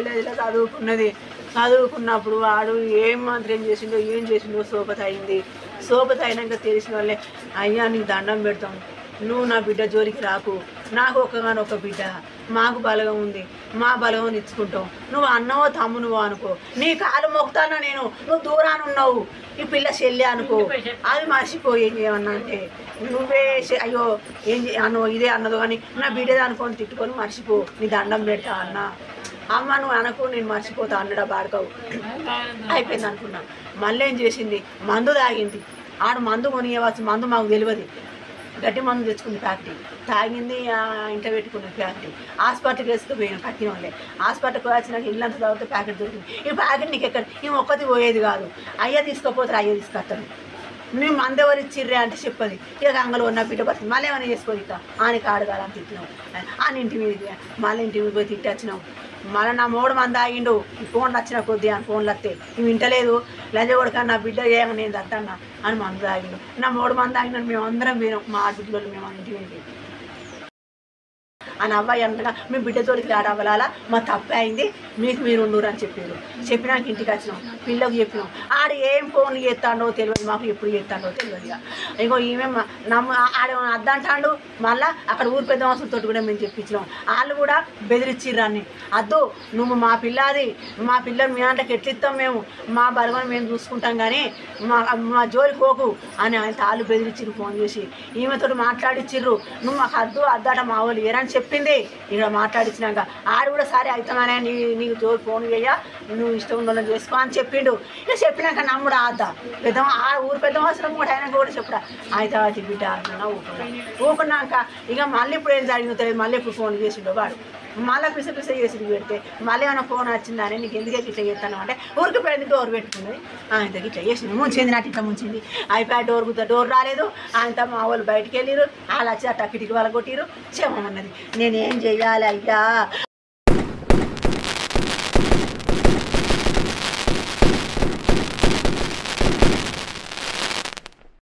ఇలా చదువుకున్నది. చదువుకున్నప్పుడు వాడు ఏం మంత్రం చేసిండో సోపతి అయింది. సోపతి అయినాక తెలిసిన వాళ్ళే, అయ్యా నీకు దండం పెడతాం, నువ్వు నా బిడ్డ జోలికి రాకు, నాకు ఒక్కగానొక్క బిడ్డ, మాకు బలగం ఉంది, మా బలగం ఇచ్చుకుంటాం, నువ్వు అన్నవో తమ్మునువో అనుకో, నీ కాలు మొక్కుతానా నేను, నువ్వు దూరాన ఉన్నావు, ఈ పిల్ల చెల్లి అనుకో, అది మర్చిపో. ఏం చేయమన్నా అంటే నువ్వే అయ్యో ఏం అన్నో ఇదే అన్నదో కానీ నా బిడ్డది అనుకొని తిట్టుకొని మర్చిపో, నీ దండం పెడతా అన్న. అమ్మ నువ్వు అనకు, నేను మర్చిపోతా అన్నడా బాడుకోవు. అయిపోయింది అనుకున్నా. మళ్ళీ ఏం చేసింది, మందు తాగింది. ఆడు మందు కొనియవచ్చు, మందు మాకు తెలియదు, గట్టి మందు తెచ్చుకుంది ఫ్యాక్టరీ, తాగింది, ఇంట పెట్టుకున్న ఫ్యాక్టరీ. హాస్పిటల్కి వేసుకుపోయిన కట్టిన వాళ్ళే. హాస్పిటల్కి వచ్చినాక ఇల్లంతా తాగితే ప్యాకెట్ దొరికింది. ఈ ప్యాకెట్ నీకు ఎక్కడ, ఈ ఒక్కటి పోయేది కాదు, అయ్యా తీసుకోపోతారు, అయ్యా తీసుకొస్తాను. మేము మందెవరు ఇచ్చిర్రే అంటే చెప్పది. ఇక అంగలో ఉన్న బిడ్డ పడుతుంది, మళ్ళీ ఏమైనా చేసుకోదు, ఇక ఆయనకి ఆడగాలని తిట్టినాం. ఆయన ఇంటి మీదకి మళ్ళీ ఇంటి మీద పోయి తిట్టొచ్చినాం. మళ్ళీ నా మూడు మంది ఆగిండు, ఈ ఫోన్లు వచ్చిన కొద్ది అని ఫోన్లు వస్తే ఇవి వింటలేదు, లంజ కొడుక నా బిడ్డ ఏమో నేను దత్తన్నా అని మందు ఆగిండు. నా మూడు మంది ఆగినాడు, మేము అందరం పోయినాం, మా ఆడబిడ్డలు మేము ఇంటి మీదకి. అని అబ్బాయి అనగా మేము బిడ్డ తోడికి రాడవ్వాలా, మా తప్పే అయింది, మీకు మీరు ఉండరు అని చెప్పారు. చెప్పినాక ఇంటికి వచ్చినాం, పిల్లకి చెప్పినాం. ఆడు ఏం ఫోన్ చేస్తాడో తెలియదు, మాకు ఎప్పుడు చేస్తాడో తెలియదు. ఇక ఈమె ఆడ అద్దంటాడు. మళ్ళీ అక్కడ ఊరు పెద్ద మనుషులతో కూడా మేము చెప్పించినాం. వాళ్ళు కూడా బెదిరించిర్రాన్ని, అద్దు నువ్వు మా పిల్లది, మా పిల్లలు మీ అంటకి ఎట్లిస్తాం, మేము మా బలగని మేము చూసుకుంటాం కానీ మా జోలికి పోకు అని ఆయన తాళ్ళు బెదిరించిర్రు. ఫోన్ చేసి ఈమెతో మాట్లాడిచ్చిర్రు, నువ్వు మాకు అద్దట మా వాళ్ళు ఏరని చెప్పింది. ఇక్కడ మాట్లాడించినాక ఆడు కూడా సరే అవుతామనే, నీకు జోరు ఫోన్ చేయ, నువ్వు ఇష్టం ఉండాలని చేసుకో అని చెప్పిండు. ఇక చెప్పినాక నమ్ముడు ఆద్దా పెద్ద ఊరు పెద్ద అవసరం కూడా ఆయన కూడా చెప్పుడా అయితే బిడ్డ అంటున్నా ఊకున్నాక ఇక మళ్ళీ ఇప్పుడు ఏం జరిగిందో తెలియదు. మళ్ళీ ఇప్పుడు ఫోన్ చేసిండో వాడు, మళ్ళీ పిస చేసి పెడితే మళ్ళీ ఏమైనా ఫోన్ వచ్చిందని, నీకు ఎందుకే ఇట్లా చేస్తాను అంటే ఊరికి పోయింది, డోర్ పెట్టుకున్నది. ఆయనతో ఇట్లా చేసింది, ముంచింది, నాకు ఇట్లా ముంచింది. అయిపోయి డోర్ రాలేదు. ఆయనతో మా వాళ్ళు బయటికి వెళ్ళిరు, వాళ్ళు వచ్చి ఆ టక్కిటికి వాళ్ళ కొట్టిరు. చెప్పమన్నది, నేనేం చెయ్యాలి అయ్యా.